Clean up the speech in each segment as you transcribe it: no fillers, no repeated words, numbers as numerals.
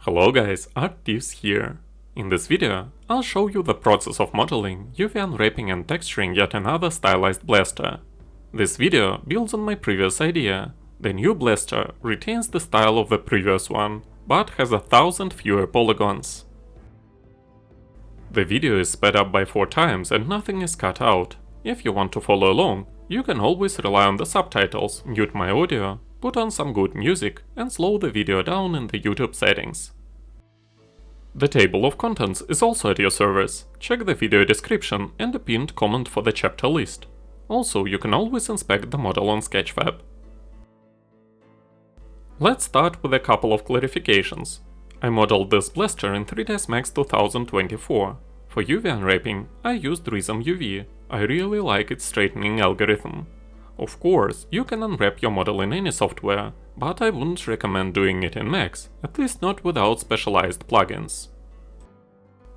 Hello guys, Art-Teeves here. In this video, I'll show you the process of modeling, UV unwrapping and texturing yet another stylized blaster. This video builds on my previous idea. The new blaster retains the style of the previous one, but has 1,000 fewer polygons. The video is sped up by 4 times and nothing is cut out. If you want to follow along, you can always rely on the subtitles, mute my audio, put on some good music and slow the video down in the YouTube settings. The table of contents is also at your service. Check the video description and the pinned comment for the chapter list. Also, you can always inspect the model on Sketchfab. Let's start with a couple of clarifications. I modeled this blaster in 3ds Max 2024. For UV unwrapping, I used Rizom UV. I really like its straightening algorithm. Of course, you can unwrap your model in any software, but I wouldn't recommend doing it in Max, at least not without specialized plugins.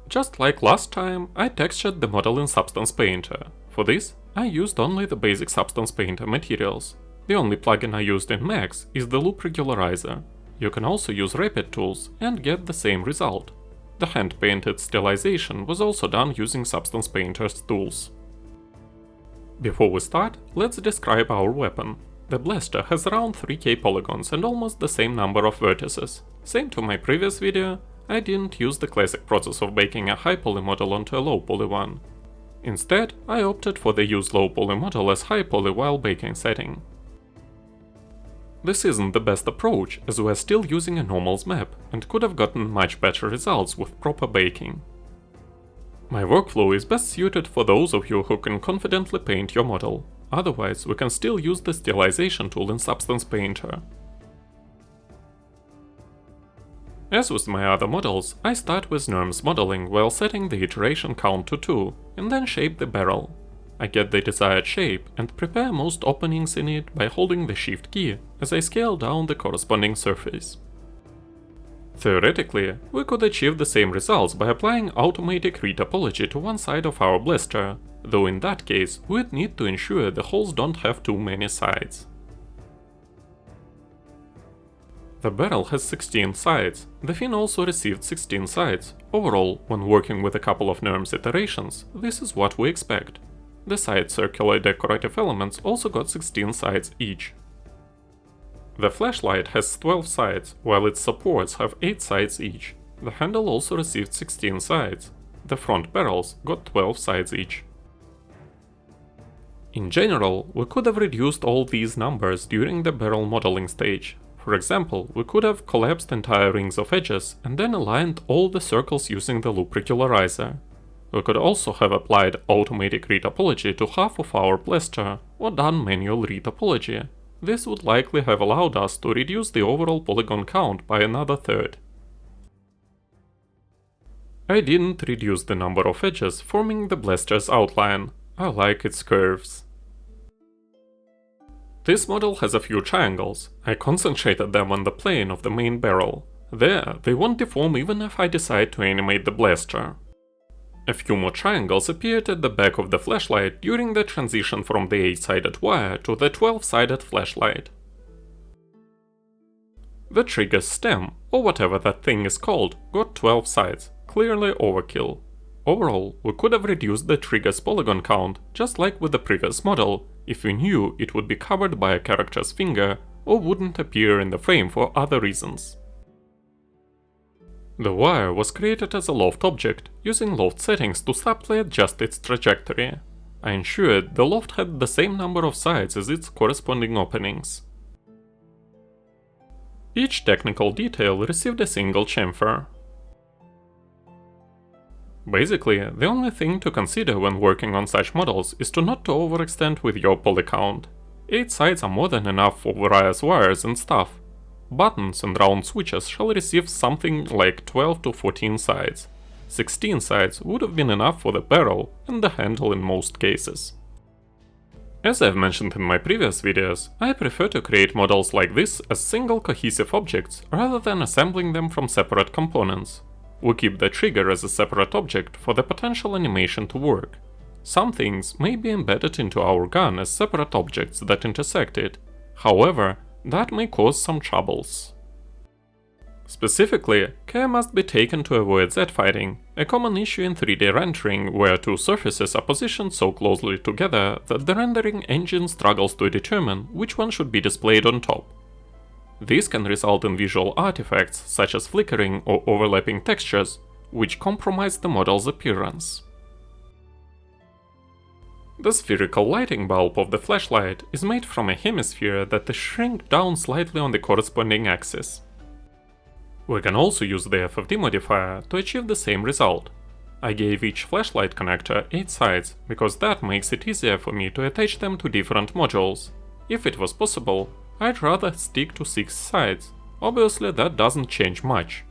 Just like last time, I textured the model in Substance Painter. For this, I used only the basic Substance Painter materials. The only plugin I used in Max is the Loop Regularizer. You can also use Rapid tools and get the same result. The hand-painted stylization was also done using Substance Painter's tools. Before we start, let's describe our weapon. The blaster has around 3k polygons and almost the same number of vertices. Same to my previous video, I didn't use the classic process of baking a high poly model onto a low poly one. Instead, I opted for the use low poly model as high poly while baking setting. This isn't the best approach, as we're still using a normals map and could have gotten much better results with proper baking. My workflow is best suited for those of you who can confidently paint your model, otherwise we can still use the stylization tool in Substance Painter. As with my other models, I start with NURMs Modeling while setting the iteration count to 2, and then shape the barrel. I get the desired shape and prepare most openings in it by holding the Shift key as I scale down the corresponding surface. Theoretically, we could achieve the same results by applying automatic retopology to one side of our blaster, though in that case we'd need to ensure the holes don't have too many sides. The barrel has 16 sides, the fin also received 16 sides. Overall, when working with a couple of NURMs iterations, this is what we expect. The side circular decorative elements also got 16 sides each. The flashlight has 12 sides, while its supports have 8 sides each. The handle also received 16 sides. The front barrels got 12 sides each. In general, we could have reduced all these numbers during the barrel modeling stage. For example, we could have collapsed entire rings of edges and then aligned all the circles using the Loop Regularizer. We could also have applied automatic retopology to half of our blaster, or done manual retopology. This would likely have allowed us to reduce the overall polygon count by another third. I didn't reduce the number of edges forming the blaster's outline. I like its curves. This model has a few triangles. I concentrated them on the plane of the main barrel. There, they won't deform even if I decide to animate the blaster. A few more triangles appeared at the back of the flashlight during the transition from the 8-sided wire to the 12-sided flashlight. The trigger's stem, or whatever that thing is called, got 12 sides, clearly overkill. Overall, we could have reduced the trigger's polygon count, just like with the previous model, if we knew it would be covered by a character's finger or wouldn't appear in the frame for other reasons. The wire was created as a loft object, using loft settings to subtly adjust its trajectory. I ensured the loft had the same number of sides as its corresponding openings. Each technical detail received a single chamfer. Basically, the only thing to consider when working on such models is to not to overextend with your poly count. 8 sides are more than enough for various wires and stuff. Buttons and round switches shall receive something like 12 to 14 sides. 16 sides would have been enough for the barrel and the handle in most cases. As I've mentioned in my previous videos, I prefer to create models like this as single cohesive objects rather than assembling them from separate components. We keep the trigger as a separate object for the potential animation to work. Some things may be embedded into our gun as separate objects that intersect it. However, that may cause some troubles. Specifically, care must be taken to avoid Z-fighting, a common issue in 3D rendering where two surfaces are positioned so closely together that the rendering engine struggles to determine which one should be displayed on top. This can result in visual artifacts such as flickering or overlapping textures, which compromise the model's appearance. The spherical lighting bulb of the flashlight is made from a hemisphere that is shrinked down slightly on the corresponding axis. We can also use the FFD modifier to achieve the same result. I gave each flashlight connector 8 sides, because that makes it easier for me to attach them to different modules. If it was possible, I'd rather stick to 6 sides. Obviously that doesn't change much.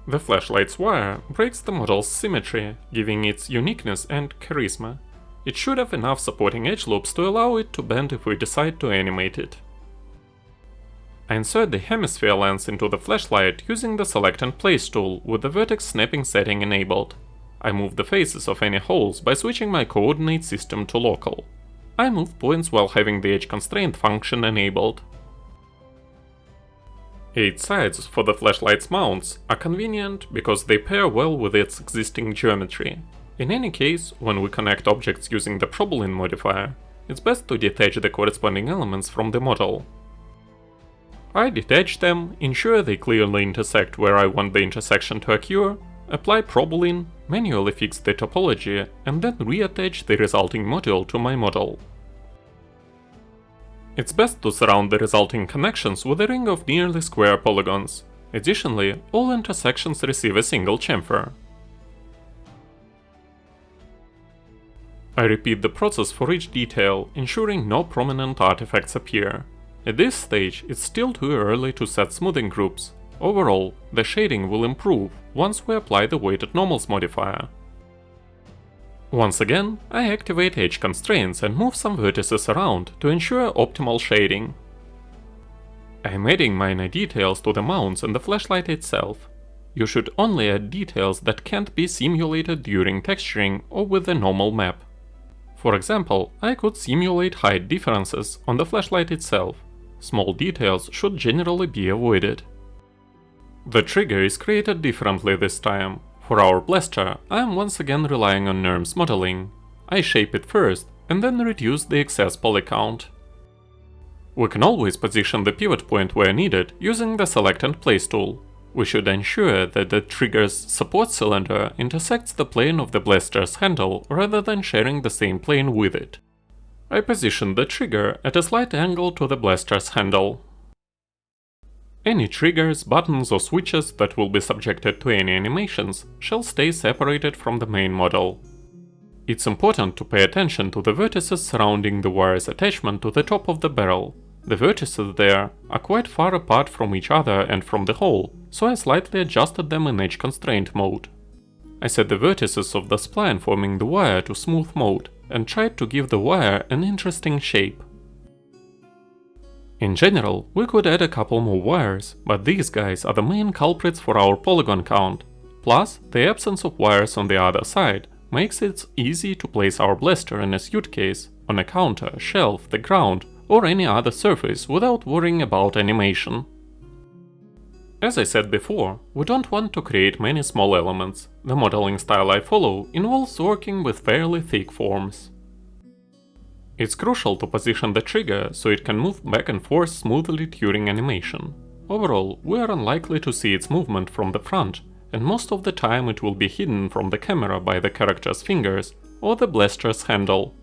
The flashlight's wire breaks the model's symmetry, giving it uniqueness and charisma. It should have enough supporting edge loops to allow it to bend if we decide to animate it. I insert the hemisphere lens into the flashlight using the Select and Place tool with the vertex snapping setting enabled. I move the faces of any holes by switching my coordinate system to local. I move points while having the edge constraint function enabled. 8 sides for the flashlight's mounts are convenient because they pair well with its existing geometry. In any case, when we connect objects using the Problem modifier, it's best to detach the corresponding elements from the model. I detach them, ensure they clearly intersect where I want the intersection to occur, apply Problem, manually fix the topology, and then reattach the resulting module to my model. It's best to surround the resulting connections with a ring of nearly square polygons. Additionally, all intersections receive a single chamfer. I repeat the process for each detail, ensuring no prominent artifacts appear. At this stage, it's still too early to set smoothing groups. Overall, the shading will improve once we apply the Weighted Normals modifier. Once again, I activate edge constraints and move some vertices around to ensure optimal shading. I'm adding minor details to the mounts and the flashlight itself. You should only add details that can't be simulated during texturing or with the normal map. For example, I could simulate height differences on the flashlight itself. Small details should generally be avoided. The trigger is created differently this time. For our blaster, I am once again relying on NURMs Modeling. I shape it first, and then reduce the excess poly count. We can always position the pivot point where needed using the Select and Place tool. We should ensure that the trigger's support cylinder intersects the plane of the blaster's handle rather than sharing the same plane with it. I position the trigger at a slight angle to the blaster's handle. Any triggers, buttons or switches that will be subjected to any animations shall stay separated from the main model. It's important to pay attention to the vertices surrounding the wire's attachment to the top of the barrel. The vertices there are quite far apart from each other and from the hole, so I slightly adjusted them in edge constraint mode. I set the vertices of the spline forming the wire to smooth mode and tried to give the wire an interesting shape. In general, we could add a couple more wires, but these guys are the main culprits for our polygon count. Plus, the absence of wires on the other side makes it easy to place our blaster in a suitcase, on a counter, shelf, the ground, or any other surface without worrying about animation. As I said before, we don't want to create many small elements. The modeling style I follow involves working with fairly thick forms. It's crucial to position the trigger so it can move back and forth smoothly during animation. Overall, we are unlikely to see its movement from the front, and most of the time it will be hidden from the camera by the character's fingers or the blaster's handle.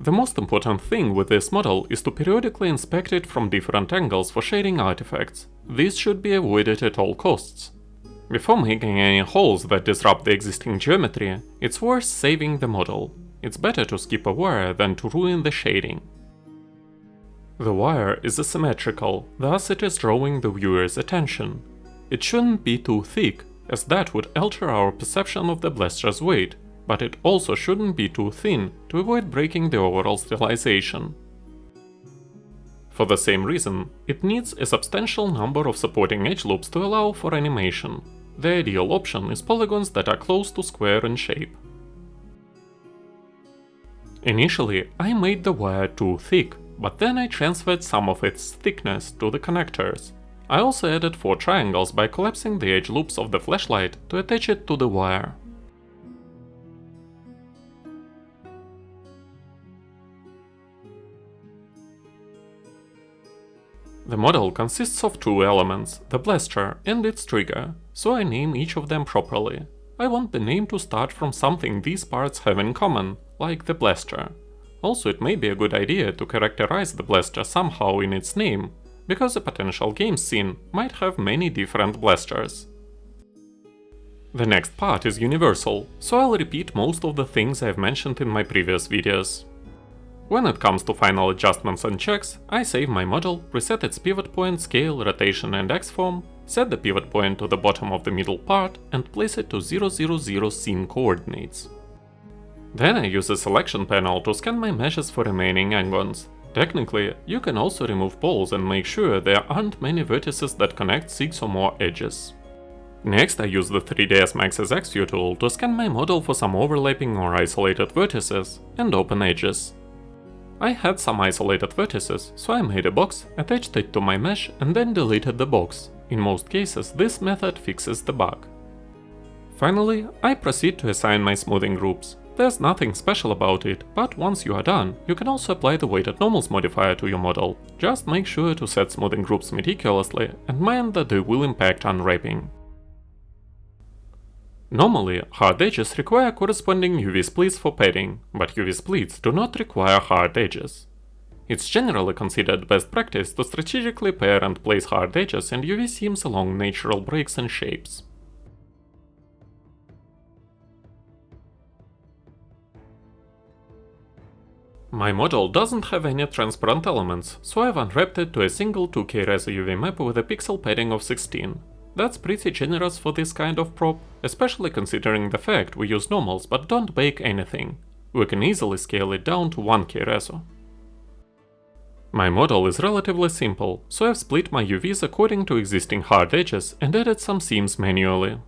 The most important thing with this model is to periodically inspect it from different angles for shading artifacts. This should be avoided at all costs. Before making any holes that disrupt the existing geometry, it's worth saving the model. It's better to skip a wire than to ruin the shading. The wire is asymmetrical, thus it is drawing the viewer's attention. It shouldn't be too thick, as that would alter our perception of the blaster's weight, but it also shouldn't be too thin to avoid breaking the overall stylization. For the same reason, it needs a substantial number of supporting edge loops to allow for animation. The ideal option is polygons that are close to square in shape. Initially, I made the wire too thick, but then I transferred some of its thickness to the connectors. I also added 4 triangles by collapsing the edge loops of the flashlight to attach it to the wire. The model consists of 2 elements, the blaster and its trigger, so I name each of them properly. I want the name to start from something these parts have in common, like the blaster. Also, it may be a good idea to characterize the blaster somehow in its name, because a potential game scene might have many different blasters. The next part is universal, so I'll repeat most of the things I've mentioned in my previous videos. When it comes to final adjustments and checks, I save my model, preset its pivot point, scale, rotation and X-form, set the pivot point to the bottom of the middle part and place it to 0, 0, 0 scene coordinates. Then I use the selection panel to scan my meshes for remaining angons. Technically, you can also remove poles and make sure there aren't many vertices that connect 6 or more edges. Next I use the 3ds Max's X-View tool to scan my model for some overlapping or isolated vertices and open edges. I had some isolated vertices, so I made a box, attached it to my mesh and then deleted the box. In most cases, this method fixes the bug. Finally, I proceed to assign my smoothing groups. There's nothing special about it, but once you are done, you can also apply the weighted normals modifier to your model. Just make sure to set smoothing groups meticulously and mind that they will impact unwrapping. Normally, hard edges require corresponding UV splits for padding, but UV splits do not require hard edges. It's generally considered best practice to strategically pair and place hard edges and UV seams along natural breaks and shapes. My model doesn't have any transparent elements, so I've unwrapped it to a single 2K Reso UV map with a pixel padding of 16. That's pretty generous for this kind of prop, especially considering the fact we use normals but don't bake anything. We can easily scale it down to 1K Reso. My model is relatively simple, so I've split my UVs according to existing hard edges and added some seams manually.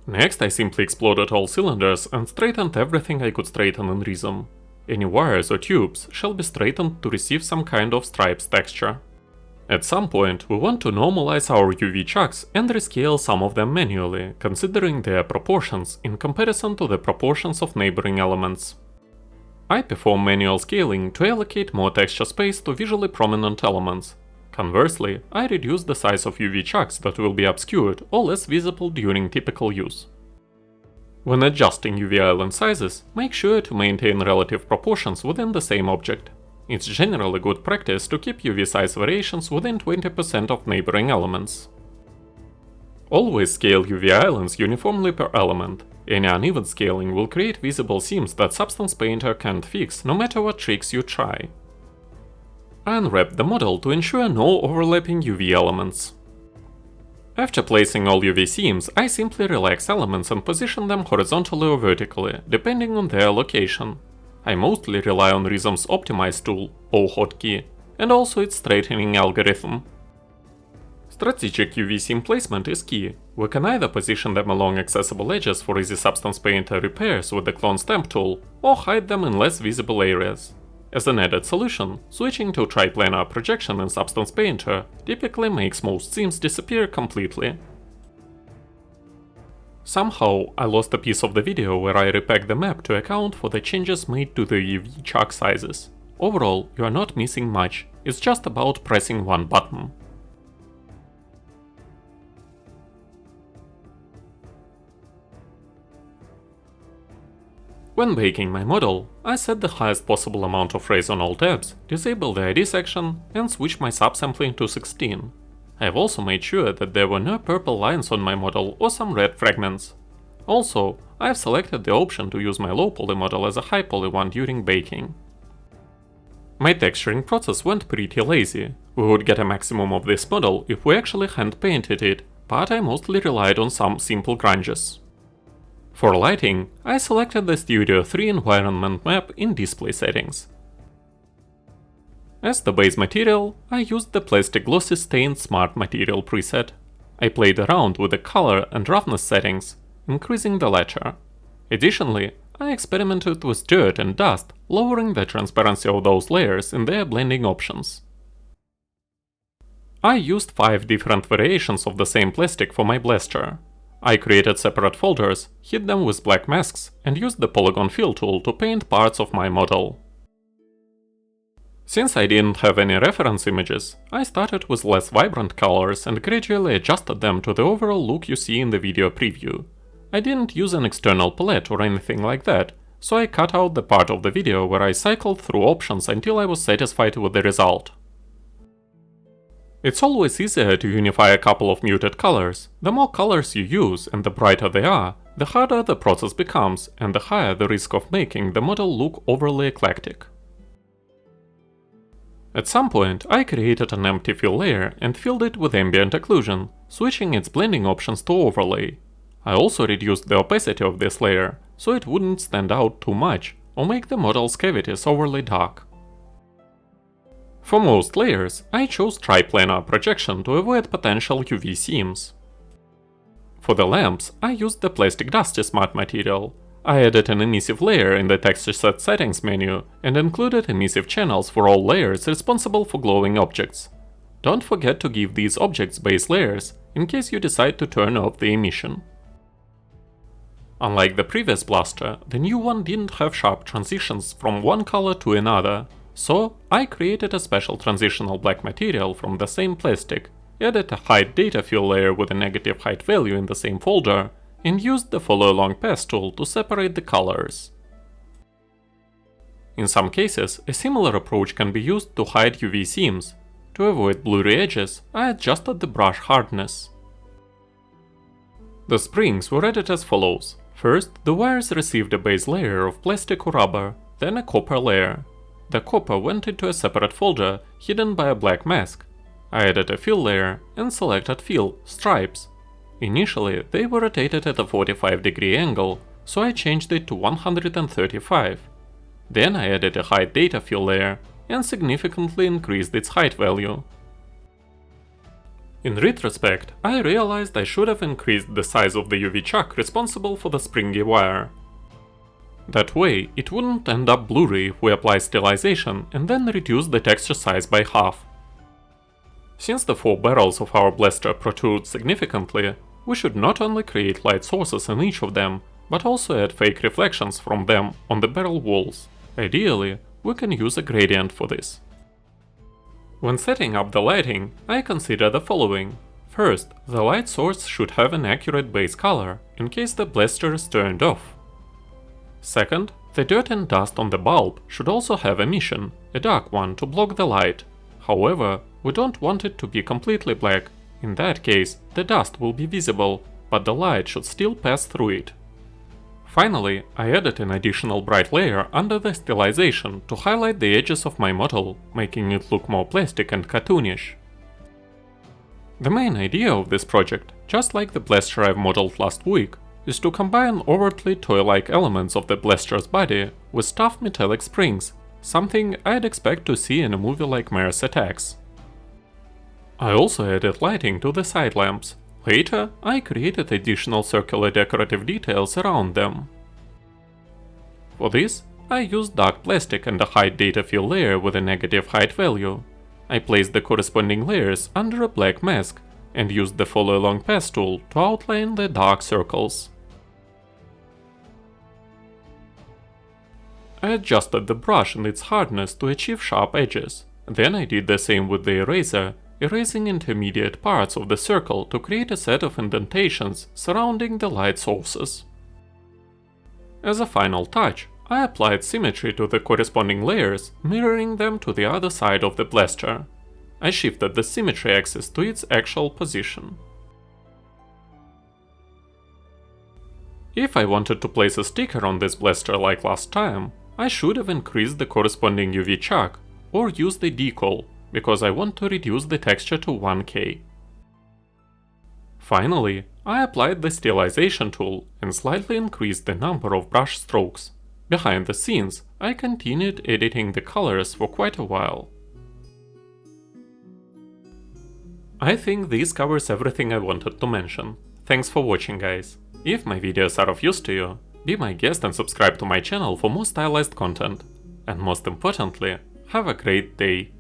Next I simply exploded all cylinders and straightened everything I could straighten in Rizom. Any wires or tubes shall be straightened to receive some kind of stripes texture. At some point, we want to normalize our UV chucks and rescale some of them manually, considering their proportions in comparison to the proportions of neighboring elements. I perform manual scaling to allocate more texture space to visually prominent elements. Conversely, I reduce the size of UV chucks that will be obscured or less visible during typical use. When adjusting UV island sizes, make sure to maintain relative proportions within the same object. It's generally good practice to keep UV size variations within 20% of neighboring elements. Always scale UV islands uniformly per element. Any uneven scaling will create visible seams that Substance Painter can't fix no matter what tricks you try. I unwrap the model to ensure no overlapping UV elements. After placing all UV seams, I simply relax elements and position them horizontally or vertically, depending on their location. I mostly rely on Rizom's Optimize tool, O hotkey, and also its straightening algorithm. Strategic UV seam placement is key. We can either position them along accessible edges for easy Substance Painter repairs with the Clone Stamp tool, or hide them in less visible areas. As an added solution, switching to triplanar projection in Substance Painter typically makes most seams disappear completely. Somehow, I lost a piece of the video where I repacked the map to account for the changes made to the UV chuck sizes. Overall, you are not missing much, it's just about pressing one button. When baking my model, I set the highest possible amount of raise on all tabs, disable the ID section, and switch my subsampling to 16. I've also made sure that there were no purple lines on my model or some red fragments. Also, I've selected the option to use my low poly model as a high poly one during baking. My texturing process went pretty lazy. We would get a maximum of this model if we actually hand painted it, but I mostly relied on some simple grunges. For lighting, I selected the Studio 3 environment map in display settings. As the base material, I used the Plastic Glossy Stain Smart Material preset. I played around with the color and roughness settings, increasing the latter. Additionally, I experimented with dirt and dust, lowering the transparency of those layers in their blending options. I used 5 different variations of the same plastic for my blaster. I created separate folders, hid them with black masks, and used the Polygon Fill tool to paint parts of my model. Since I didn't have any reference images, I started with less vibrant colors and gradually adjusted them to the overall look you see in the video preview. I didn't use an external palette or anything like that, so I cut out the part of the video where I cycled through options until I was satisfied with the result. It's always easier to unify a couple of muted colors. The more colors you use and the brighter they are, the harder the process becomes and the higher the risk of making the model look overly eclectic. At some point, I created an empty fill layer and filled it with ambient occlusion, switching its blending options to overlay. I also reduced the opacity of this layer, so it wouldn't stand out too much or make the model's cavities overly dark. For most layers, I chose triplanar projection to avoid potential UV seams. For the lamps, I used the Plastic Dusty Smart material. I added an emissive layer in the Texture Set Settings menu and included emissive channels for all layers responsible for glowing objects. Don't forget to give these objects base layers in case you decide to turn off the emission. Unlike the previous blaster, the new one didn't have sharp transitions from one color to another, so I created a special transitional black material from the same plastic, added a height data fill layer with a negative height value in the same folder, and used the follow along path tool to separate the colors. In some cases, a similar approach can be used to hide UV seams. To avoid blurry edges, I adjusted the brush hardness. The springs were added as follows. First, the wires received a base layer of plastic or rubber, then a copper layer. The copper went into a separate folder, hidden by a black mask. I added a fill layer and selected Fill, Stripes. Initially, they were rotated at a 45-degree angle, so I changed it to 135. Then I added a height data fill layer and significantly increased its height value. In retrospect, I realized I should have increased the size of the UV chuck responsible for the springy wire. That way, it wouldn't end up blurry if we apply stylization and then reduce the texture size by half. Since the 4 barrels of our blaster protrude significantly, we should not only create light sources in each of them, but also add fake reflections from them on the barrel walls. Ideally, we can use a gradient for this. When setting up the lighting, I consider the following. First, the light source should have an accurate base color, in case the blaster is turned off. Second, the dirt and dust on the bulb should also have emission, a dark one to block the light. However, we don't want it to be completely black. In that case, the dust will be visible, but the light should still pass through it. Finally, I added an additional bright layer under the stylization to highlight the edges of my model, making it look more plastic and cartoonish. The main idea of this project, just like the blaster I've modeled last week, is to combine overtly toy-like elements of the blaster's body with tough metallic springs, something I'd expect to see in a movie like Mars Attacks. I also added lighting to the side lamps. Later, I created additional circular decorative details around them. For this, I used dark plastic and a height data fill layer with a negative height value. I placed the corresponding layers under a black mask and used the follow along path tool to outline the dark circles. I adjusted the brush and its hardness to achieve sharp edges. Then I did the same with the eraser, erasing intermediate parts of the circle to create a set of indentations surrounding the light sources. As a final touch, I applied symmetry to the corresponding layers, mirroring them to the other side of the blaster. I shifted the symmetry axis to its actual position. If I wanted to place a sticker on this blaster like last time, I should have increased the corresponding UV chuck or used the decal, because I want to reduce the texture to 1K. Finally, I applied the stylization tool and slightly increased the number of brush strokes. Behind the scenes, I continued editing the colors for quite a while. I think this covers everything I wanted to mention. Thanks for watching, guys. If my videos are of use to you, Be my guest and subscribe to my channel for more stylized content. And most importantly, have a great day.